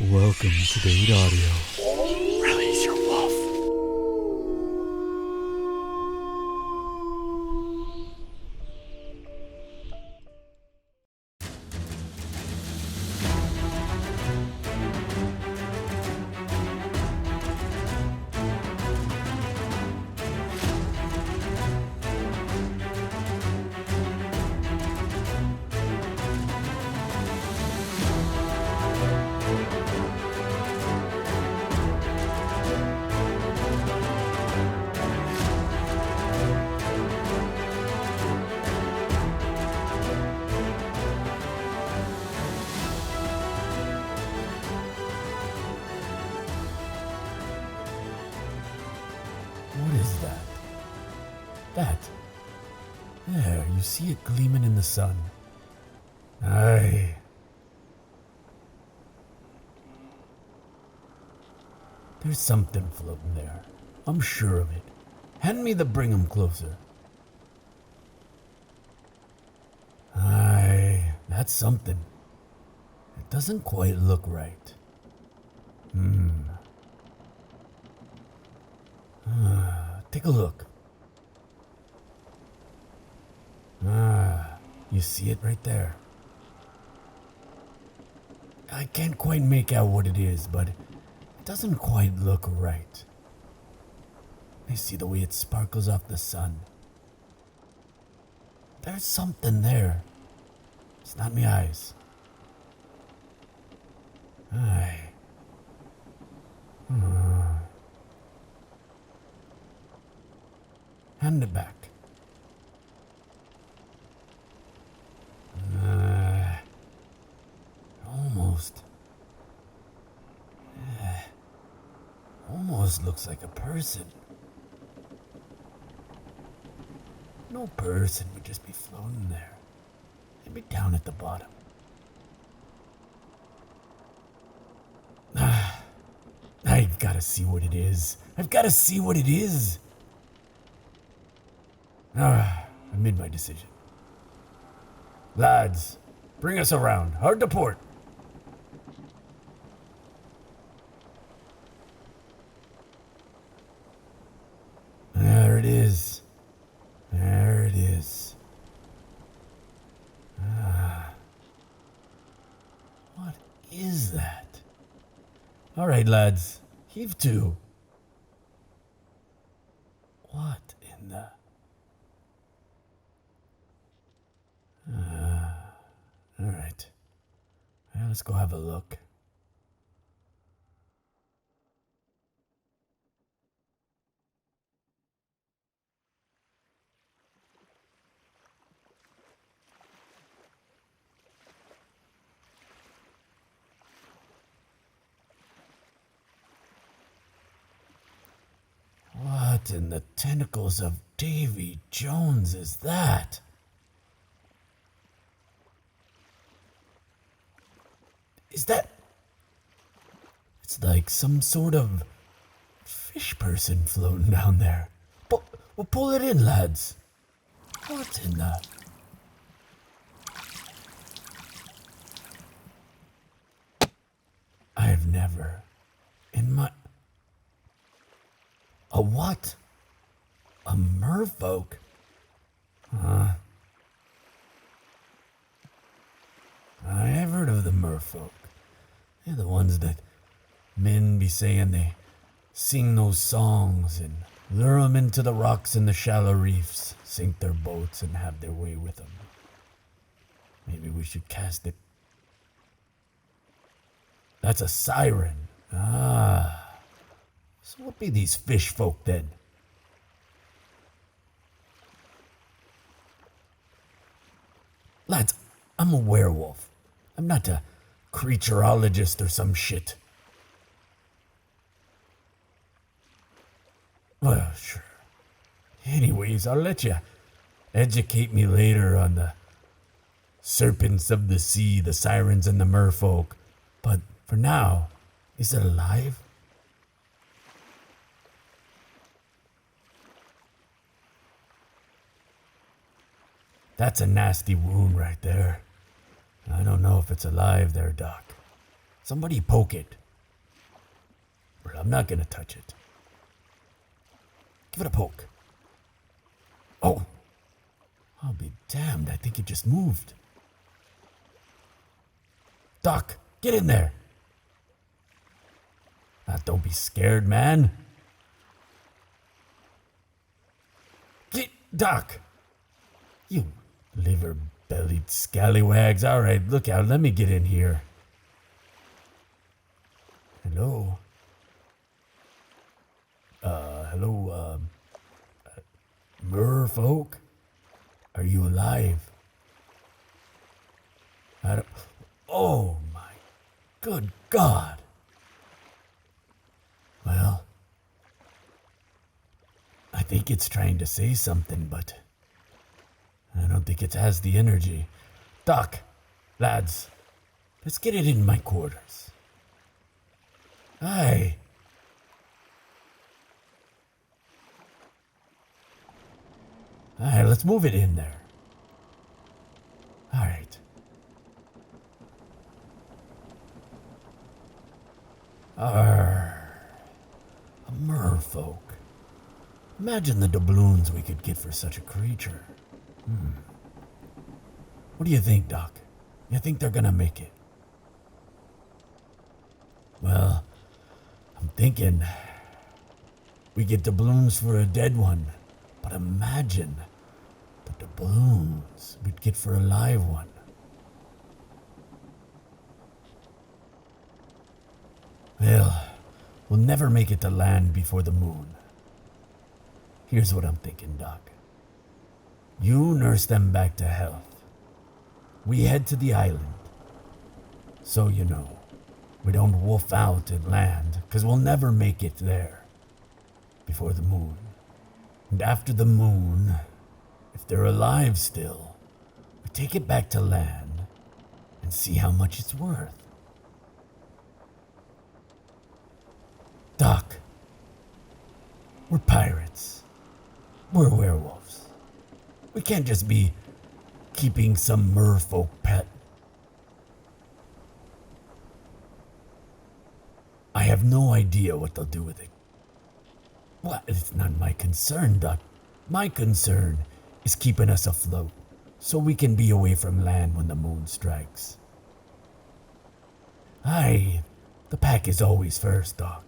Welcome to Date Audio. Release your wolf. What is that? There, you see it gleaming in the sun. Aye. There's something floating there. I'm sure of it. Hand me the bring 'em closer. Aye, that's something. It doesn't quite look right. Take a look. You see it right there. I can't quite make out what it is, but it doesn't quite look right. I see the way it sparkles off the sun. There's something there. It's not me eyes. Aye. Hand it back. Almost looks like a person. No person would just be floating there. They'd be down at the bottom. I've gotta see what it is. I've gotta see what it is. I made my decision. Lads, bring us around. Hard to port. There it is. There it is. What is that? All right, lads. Heave to. What in the... all right. Well, let's go have a look. What in the tentacles of Davy Jones is that? Is that... It's like some sort of fish person floating down there. We'll pull it in, lads. What in the... I've never... in my... A what? A merfolk? I've heard of the merfolk. They're the ones that men be saying they sing those songs and lure 'em into the rocks in the shallow reefs, sink their boats and have their way with 'em. Maybe we should cast it. That's a siren. So what be these fish folk then? Lads, I'm a werewolf. I'm not a creatureologist or some shit. Well, sure. Anyways, I'll let you educate me later on the serpents of the sea, the sirens, and the merfolk. But for now, is it alive? That's a nasty wound right there. I don't know if it's alive there, Doc. Somebody poke it. Well, I'm not gonna touch it. Give it a poke. Oh. I'll be damned, I think it just moved. Doc, get in there. Don't be scared, man. Doc. You liver-bellied scallywags. All right, look out. Let me get in here. Hello? Hello, merfolk? Are you alive? Oh, my good God. Well, I think it's trying to say something, but I don't think it has the energy. Doc, lads, let's get it in my quarters. Aye. Alright, let's move it in there. Alright. A merfolk. Imagine the doubloons we could get for such a creature. What do you think, Doc? You think they're gonna make it? Well, I'm thinking we get doubloons for a dead one, but imagine the doubloons we'd get for a live one. Well, we'll never make it to land before the moon. Here's what I'm thinking, Doc. You nurse them back to health. We head to the island. So you know, we don't wolf out and land, because we'll never make it there before the moon. And after the moon, if they're alive still, we take it back to land and see how much it's worth. Doc, we're pirates. We're werewolves. We can't just be keeping some merfolk pet. I have no idea what they'll do with it. Well, it's not my concern, Doc. My concern is keeping us afloat so we can be away from land when the moon strikes. Aye, the pack is always first, Doc.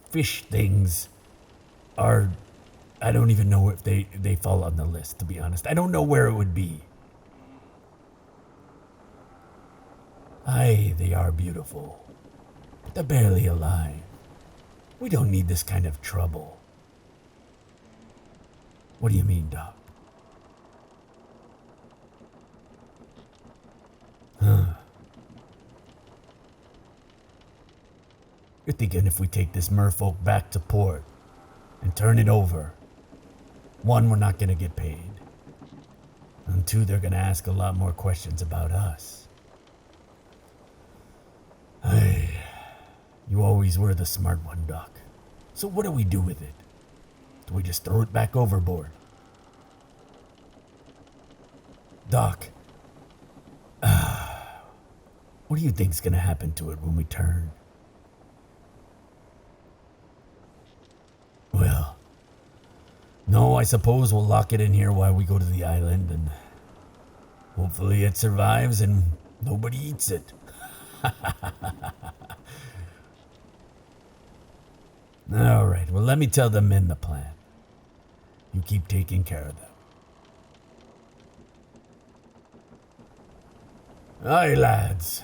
Fish things are... I don't even know if they fall on the list, to be honest. I don't know where it would be. Aye, they are beautiful, but they're barely alive. We don't need this kind of trouble. What do you mean, Doc? You're thinking if we take this merfolk back to port and turn it over, one, we're not gonna get paid. And two, they're gonna ask a lot more questions about us. Hey, you always were the smart one, Doc. So what do we do with it? Do we just throw it back overboard? Doc, what do you think's gonna happen to it when we turn? Well, no, I suppose we'll lock it in here while we go to the island, and hopefully it survives and nobody eats it. All right, well, let me tell the men the plan. You keep taking care of them. Aye, lads.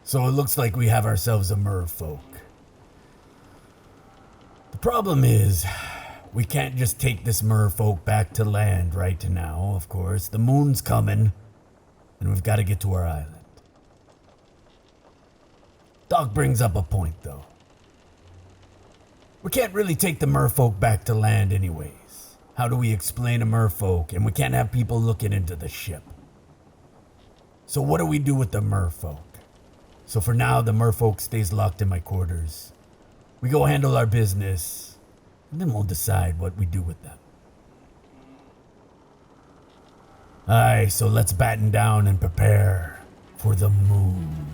So it looks like we have ourselves a merfolk. The problem is, we can't just take this merfolk back to land right now, of course. The moon's coming, and we've got to get to our island. Doc brings up a point, though. We can't really take the merfolk back to land anyways. How do we explain a merfolk, and we can't have people looking into the ship? So what do we do with the merfolk? So for now, the merfolk stays locked in my quarters. We go handle our business, and then we'll decide what we do with them. Aye, so let's batten down and prepare for the moon.